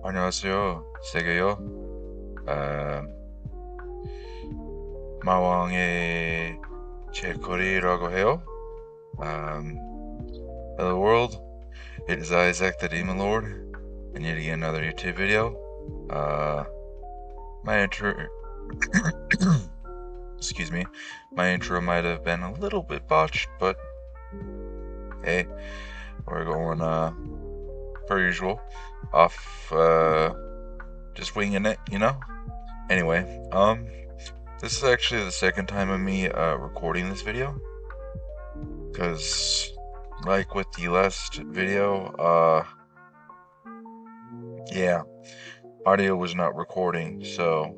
안녕하세요. 세계요. 마왕의 제거리라고 해요. Um, Hello world. It is Isaac the Demon Lord, and yet again another YouTube video. My intro, excuse me, my intro might have been a little bit botched, but hey, we're going per usual, off just winging it, you know. Anyway, this is actually the second time of me recording this video, because like with the last video, yeah, audio was not recording, so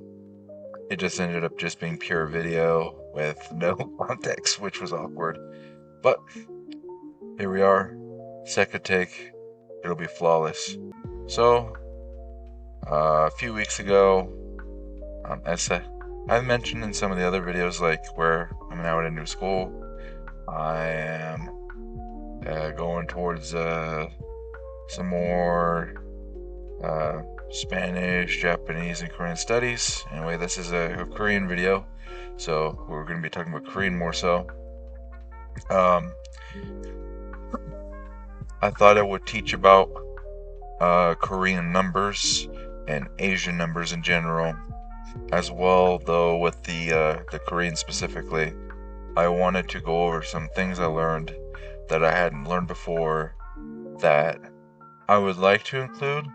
it just ended up just being pure video with no context, which was awkward. But here we are, second take, it'll be flawless. So, a few weeks ago, as I've mentioned in some of the other videos, like where I'm now at a new school, I am going towards some more Spanish, Japanese, and Korean studies. Anyway, this is a Korean video, so we're going to be talking about Korean more so. I thought I would teach about Korean numbers and Asian numbers in general, as well, though with the Korean specifically. I wanted to go over some things I learned that I hadn't learned before that I would like to include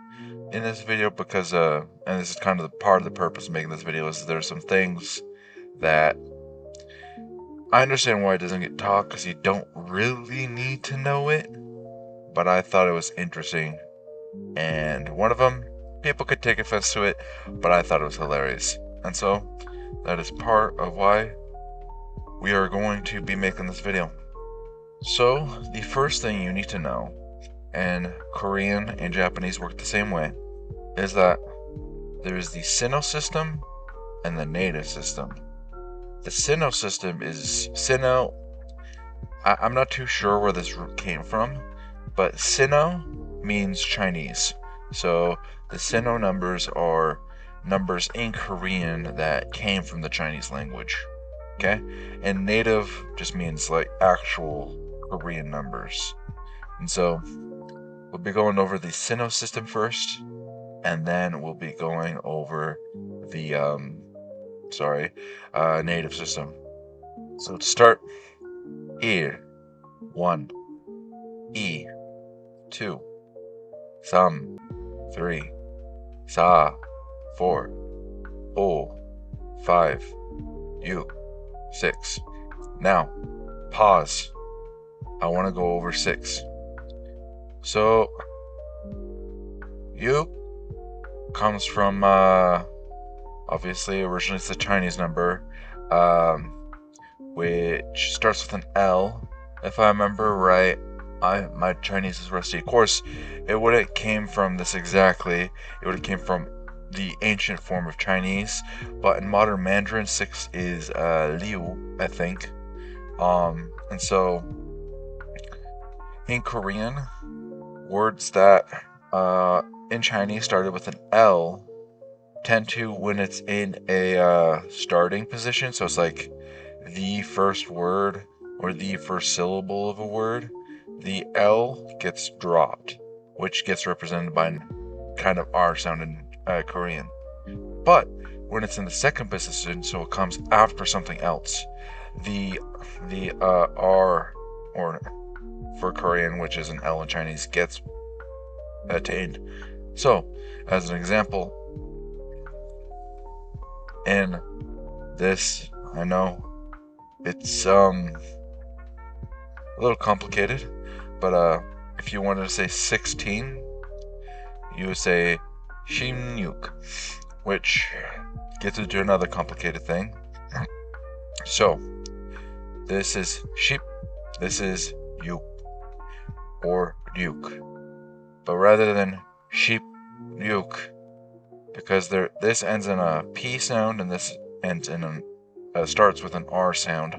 in this video because, and this is kind of the part of the purpose of making this video, is there's some things that I understand why it doesn't get taught because you don't really need to know it, but I thought it was interesting, and one of them, people could take offense to it, but I thought it was hilarious, and so that is part of why we are going to be making this video. So, the first thing you need to know, and Korean and Japanese work the same way, is that there is the Sino system and the native system. The Sino system is Sino. I'm not too sure where this root came from, but Sino means Chinese. So the Sino numbers are numbers in Korean that came from the Chinese language. Okay? And native just means like actual Korean numbers. And so we'll be going over the Sino system first, and then we'll be going over the native system. So to start, here, 1, E, 2, 3, 4, 5, 6. Now, pause. I want to go over 6. So, you comes from, obviously, originally it's a Chinese number, which starts with an L. If I remember right, my Chinese is rusty. Of course, it wouldn't came from this exactly. It would have came from the ancient form of Chinese, but in modern Mandarin, 6 is Liu, I think. And so in Korean, words that in Chinese started with an L tend to, when it's in a starting position, so it's like the first word or the first syllable of a word, the L gets dropped, which gets represented by kind of R sound in Korean. But when it's in the second position, so it comes after something else, the R, or for Korean, which is an L in Chinese, gets attained. So, as an example, in this, I know it's a little complicated, but if you wanted to say 16, you would say 16, which gets into another complicated thing. So, this is sheep, this is yuk, or yuk. But rather than sheep, yuk, because this ends in a P sound and this ends in starts with an R sound,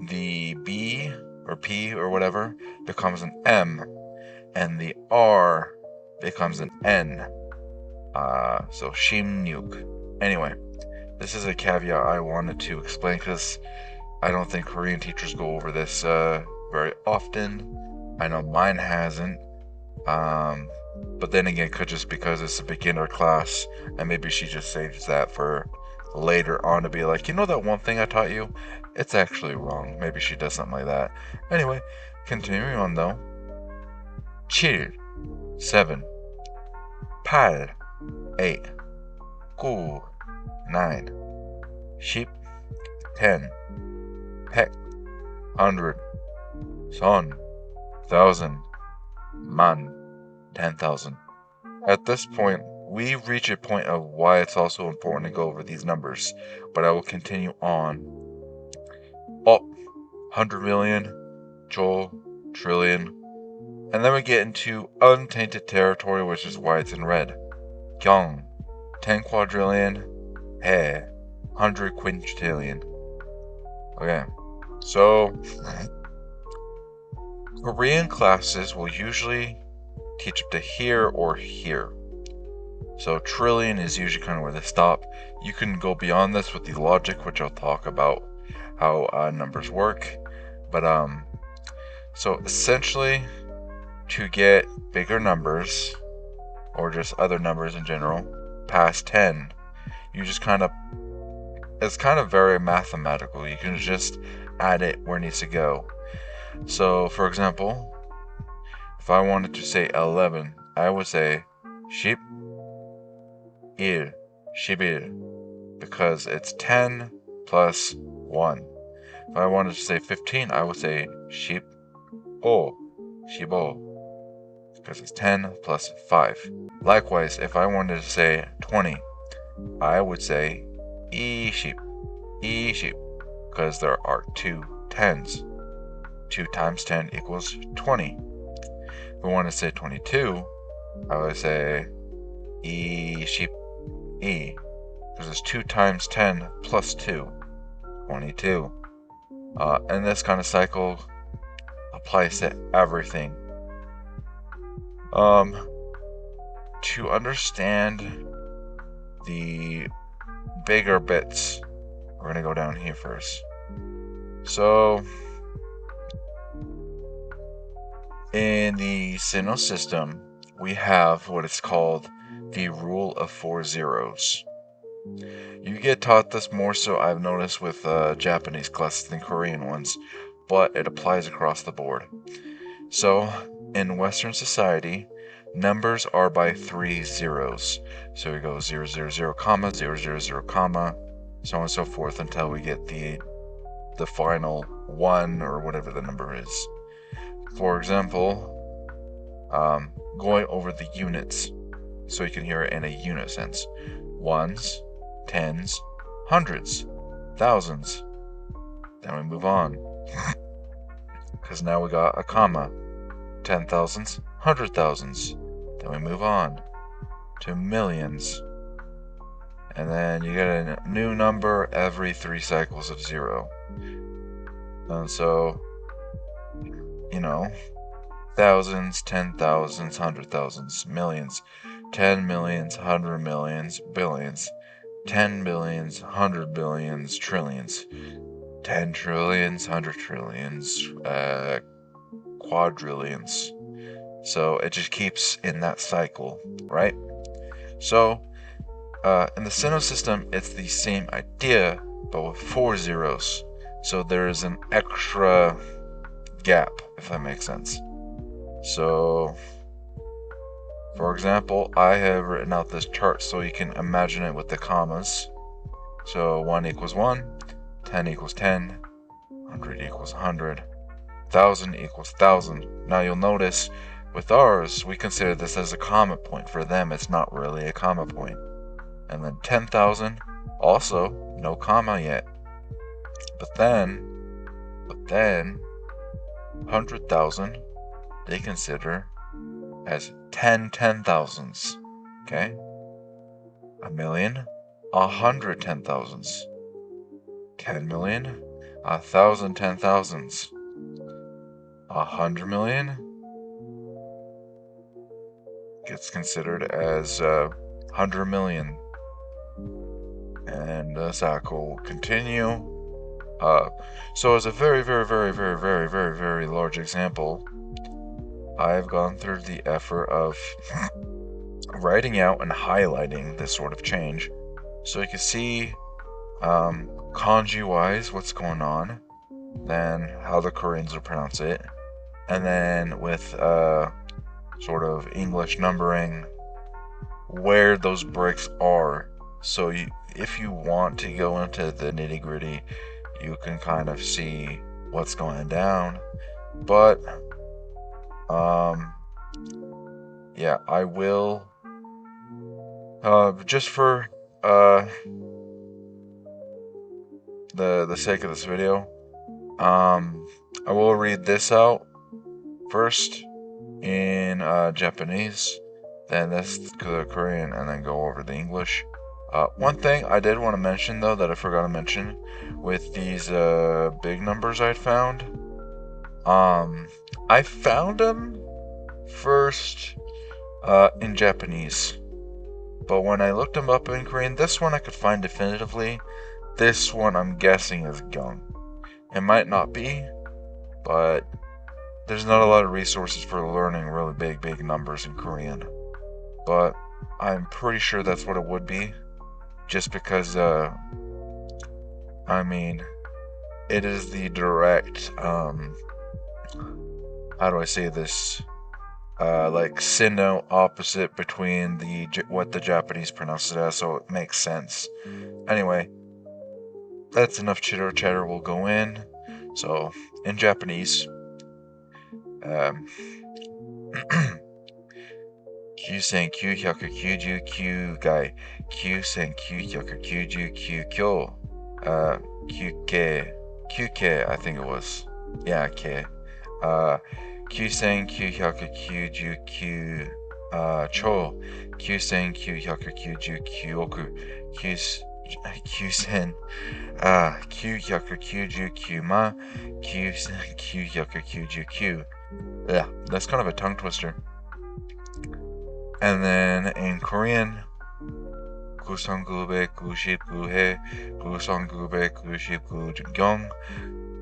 the B or P or whatever becomes an M, and the R becomes an N. So 16. Anyway, this is a caveat I wanted to explain because I don't think Korean teachers go over this very often. I know mine hasn't. But then again, it could just because it's a beginner class, and maybe she just saves that for later on to be like, you know that one thing I taught you? It's actually wrong. Maybe she does something like that. Anyway, continuing on though. 7, 7, 8, 8, 9, 10, 10, 100, 1,000, man, 10,000. At this point, we reach a point of why it's also important to go over these numbers, but I will continue on. 100 million, Joel, trillion, and then we get into untainted territory, which is why it's in red. Kyung, 10 quadrillion, He, 100 quintillion. Okay, so Korean classes will usually teach up to here or here. So trillion is usually kind of where they stop. You can go beyond this with the logic, which I'll talk about how numbers work. But so essentially, to get bigger numbers, or just other numbers in general, past 10, you just it's kind of very mathematical. You can just add it where it needs to go. So, for example, if I wanted to say 11, I would say sheep, 11, because it's 10 plus 1. If I wanted to say 15, I would say sheep, 15, because it's 10 plus 5. Likewise, if I wanted to say 20, I would say 20, because there are 2 10s. 2 times 10 equals 20. If I want to say 22, I would say 20, because it's 2 times 10 plus 2, 22. And this kind of cycle applies to everything. To understand the bigger bits, we're going to go down here first. So, in the Sino system, we have what is called the rule of 4 zeros. You get taught this more so, I've noticed, with Japanese classes than Korean ones, but it applies across the board. So, in Western society, numbers are by 3 zeros. So we go 0, 0, 0, comma, 0, 0, 0, comma, so on and so forth until we get the final 1 or whatever the number is. For example, going over the units, so you can hear it in a unit sense. Ones, tens, hundreds, thousands. Then we move on, because now we got a comma. 10,000s, 100,000s. Then we move on to millions. And then you get a new number every 3 cycles of 0. And so, thousands, 10,000s, 100,000s, millions, 10 millions, 100 millions, billions, 10 billions, 100 billions, trillions, 10 trillions, 100 trillions, quadrillions. So it just keeps in that cycle, right? So in the Sino system, it's the same idea, but with 4 zeros. So there is an extra gap, if that makes sense. So, for example, I have written out this chart so you can imagine it with the commas. So 1 equals 1, 10 equals 10, 100 equals 100, 1,000 equals 1,000. Now you'll notice with ours, we consider this as a comma point. For them, it's not really a comma point. And then 10,000, also no comma yet. But then 100,000, they consider as 10 10,000s. Okay? A million, 100 10,000s. 10 million, 1,000 10,000s. 100 million gets considered as 100 million. And the cycle will continue. So as a very, very, very, very, very, very, very large example, I've gone through the effort of writing out and highlighting this sort of change, so you can see kanji-wise what's going on, then how the Koreans will pronounce it, and then with sort of English numbering where those bricks are. So if you want to go into the nitty-gritty, you can kind of see what's going down. But yeah, I will just for the sake of this video, I will read this out first in Japanese, then this Korean, and then go over the English. One thing I did want to mention though that I forgot to mention with these big numbers I found, I found them first in Japanese, but when I looked them up in Korean, this one I could find definitively. This one I'm guessing is Gung. It might not be, but there's not a lot of resources for learning really big numbers in Korean. But I'm pretty sure that's what it would be, just because, I mean, it is the direct, how do I say this? Like sino opposite between what the Japanese pronounce it as, so it makes sense. Anyway, that's enough chitter chatter. Will go in. So in Japanese, 9999回、9999強、9K, I think it was. Yeah, K. 9999兆、9999億、999万、9999. Yeah, that's kind of a tongue twister. And then in Korean, 9999회, 9999경,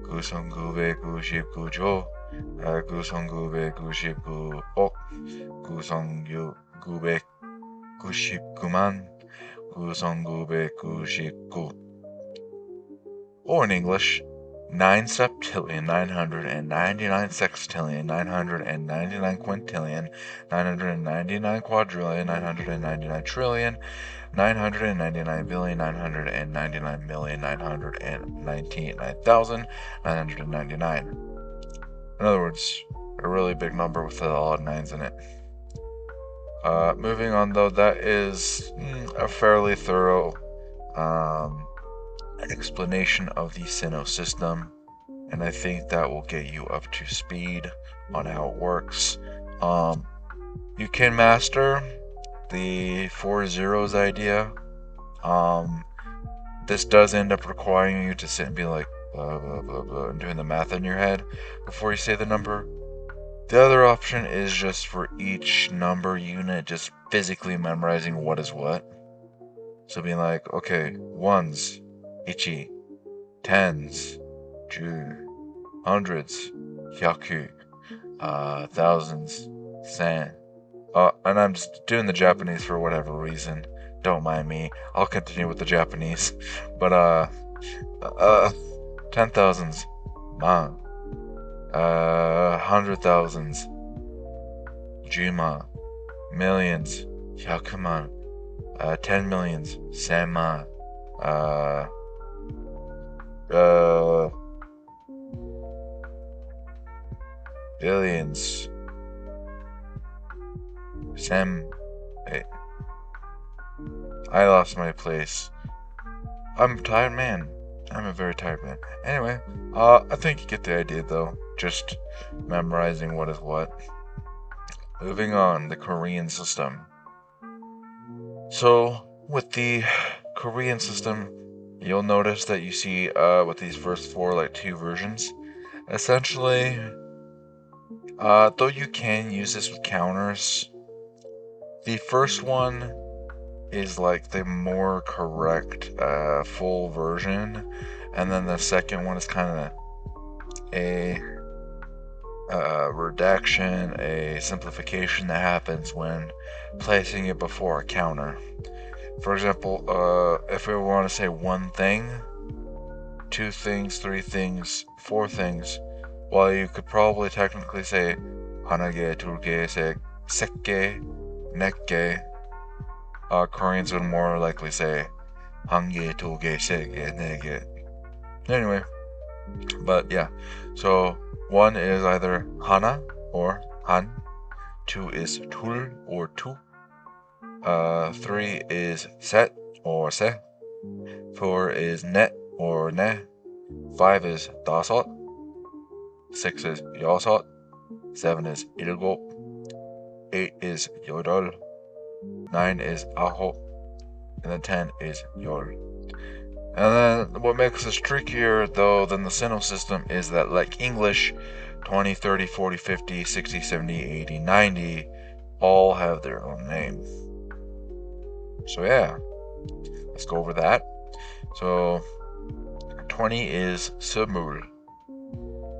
9999조, 9999억, 9999만, 9999. Or in English, 9 septillion, 999 sextillion, 999 quintillion, 999 quadrillion, 999 trillion, 999 billion, 999 million, 999,999. In other words, a really big number with a lot of nines in it. Moving on though, that is a fairly thorough explanation of the Sino system, and I think that will get you up to speed on how it works. You can master the 4 zeros idea. This does end up requiring you to sit and be like blah blah blah blah and doing the math in your head before you say the number. The other option is just for each number unit just physically memorizing what is what. So being like, okay, ones, ichi, tens, ju, hundreds, hyaku, thousands, sen. And I'm just doing the Japanese for whatever reason. Don't mind me. I'll continue with the Japanese. But 10,000s, man. 100,000s, juma, millions, hyakuman, 10 millions, senman, billions, I lost my place. I'm a tired man. I'm a very tired man. Anyway, I think you get the idea though. Just memorizing what is what. Moving on, the Korean system. So, with the Korean system, you'll notice that you see with these first four, like 2 versions. Essentially, though you can use this with counters, the first one is like the more correct full version, and then the second one is kind of a redaction, a simplification that happens when placing it before a counter. For example, if we want to say one thing, two things, three things, four things, well, you could probably technically say hanage, turge, sekke, nekke. Koreans would more likely say hange, turge, sege, nege. Anyway, but yeah, so one is either hana or han, two is tul or tu, three is set or se, four is net or ne, five is dasot, six is yasot, seven is ilgot, eight is yodol, nine is aho, and then 10 is yor. And then what makes this trickier though than the sino system is that, like English, 20, 30, 40, 50, 60, 70, 80, 90 all have their own name. So yeah, let's go over that. So 20 is sumul,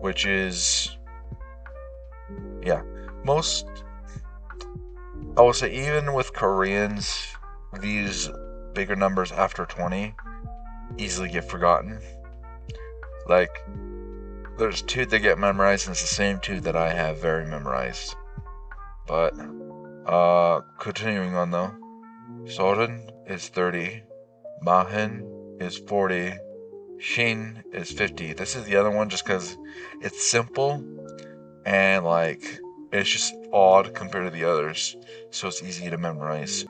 which is, yeah, most, I will say even with Koreans, these bigger numbers after 20 easily get forgotten. Like, there's two that get memorized, and it's the same two that I have very memorized. But, continuing on though, Soren is 30, Mahin is 40, Shin is 50. This is the other one just because it's simple and like it's just odd compared to the others, so it's easy to memorize.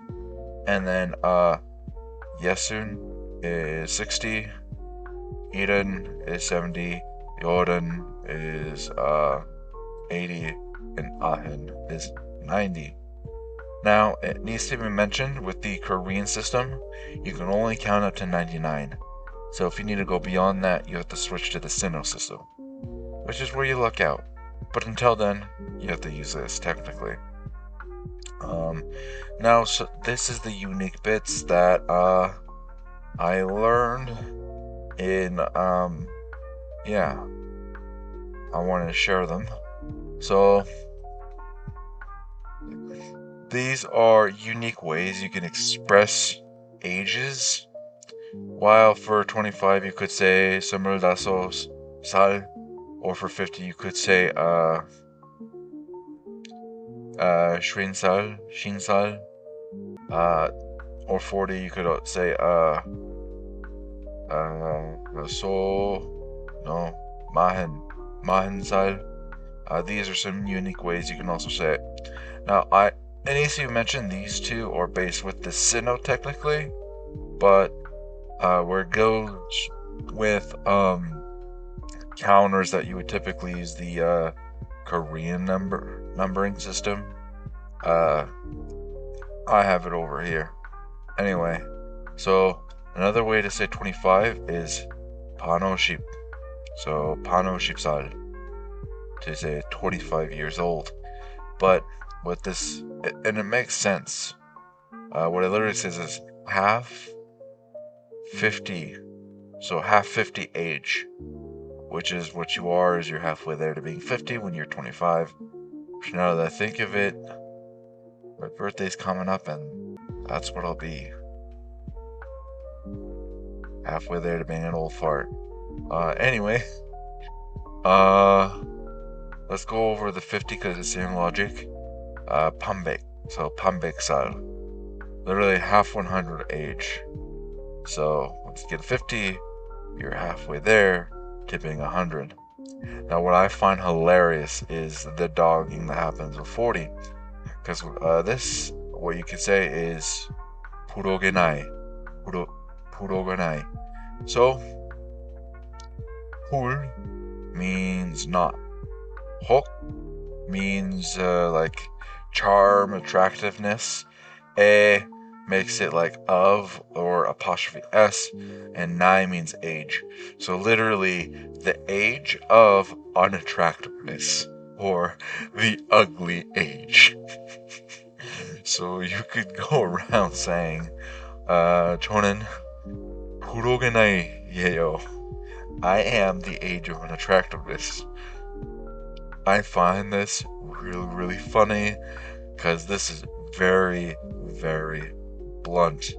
And then Yesun is 60, Eden is 70, Jordan is 80, and Ahin is 90. Now, it needs to be mentioned with the Korean system, you can only count up to 99. So if you need to go beyond that, you have to switch to the Sino system, which is where you luck out. But until then, you have to use this technically. Now, so this is the unique bits that I learned in yeah, I wanted to share them. So these are unique ways you can express ages. While for 25 you could say 25 or for 50 you could say 50, or 40 you could say mahen. These are some unique ways you can also say it. Now, it needs to be mentioned these two are based with the Sino technically, but where it goes with counters that you would typically use the Korean numbering system. I have it over here. Anyway, so another way to say 25 is panoship. So panoshipsal, to say 25 years old. But with this, and it makes sense. What it literally says is half 50. So half 50 age, which is what you are, is you're halfway there to being 50 when you're 25. Which now that I think of it, my birthday's coming up and that's what I'll be. Halfway there to being an old fart. Anyway, let's go over the 50 because it's the same logic. Pambek. So Pambek sal. Literally half 100 age. So once you get 50, you're halfway there to being 100. Now, what I find hilarious is the dogging that happens with 40. Because this, what you could say is purogenai. Purogenai. So, pul means not. Hok means like charm, attractiveness. E makes it like of or apostrophe s, and nai means age. So literally the age of unattractiveness, or the ugly age. So you could go around saying, 저는 부록의 나이예요. I am the age of unattractiveness. I find this really, really funny because this is very, very blunt.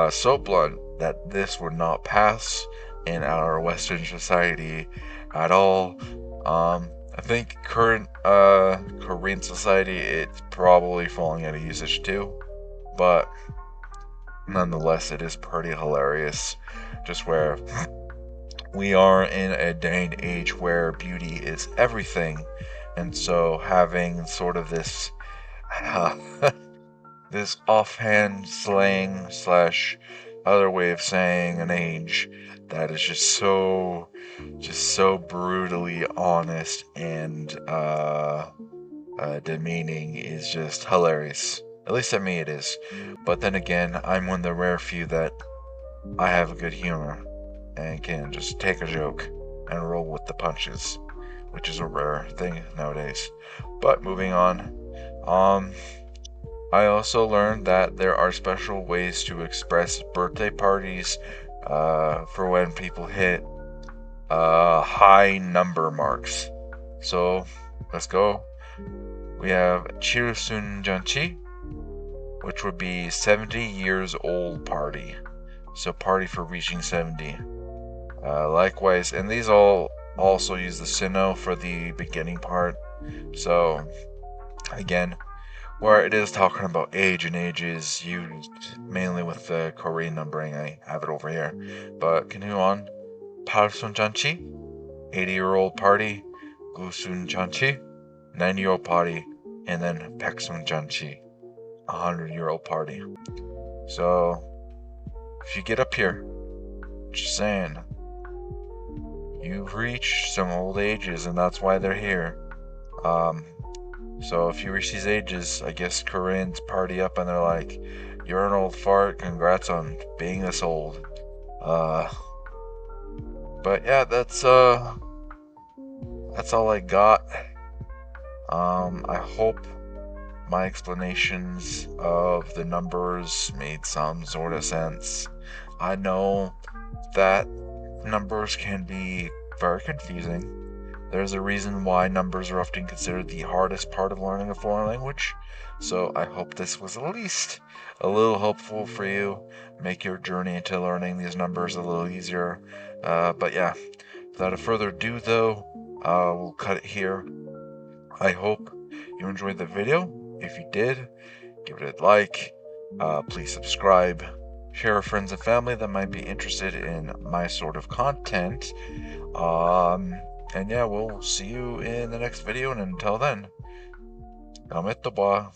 So blunt that this would not pass in our Western society at all. I think current Korean society, it's probably falling out of usage too, but nonetheless, it is pretty hilarious. Just where we are in a day and age where beauty is everything, and so having sort of this this offhand slang slash other way of saying an age that is just so brutally honest and demeaning is just hilarious. At least to me it is. But then again, I'm one of the rare few that I have a good humor and can just take a joke and roll with the punches, which is a rare thing nowadays. But moving on, I also learned that there are special ways to express birthday parties for when people hit high number marks. So let's go. We have Chirsun Janchi, which would be 70 years old party. So party for reaching 70. Likewise, and these all also use the sino for the beginning part. So again, where it is talking about age, and age is used mainly with the Korean numbering. I have it over here. But continue on. Parsun Janchi, 80-year-old party. Gusun Janchi, 90-year-old party. And then Peksun Janchi, 100-year-old party. So, if you get up here, just saying, you've reached some old ages, and that's why they're here. So if you reach these ages, I guess Koreans party up and they're like, "You're an old fart. Congrats on being this old." But yeah, that's all I got. I hope my explanations of the numbers made some sort of sense. I know that numbers can be very confusing. There's a reason why numbers are often considered the hardest part of learning a foreign language. So I hope this was at least a little helpful for you, make your journey into learning these numbers a little easier. But yeah, without further ado though, we'll cut it here. I hope you enjoyed the video. If you did, give it a like. Please subscribe. Share with friends and family that might be interested in my sort of content. And yeah, we'll see you in the next video, and until then, dammit ba.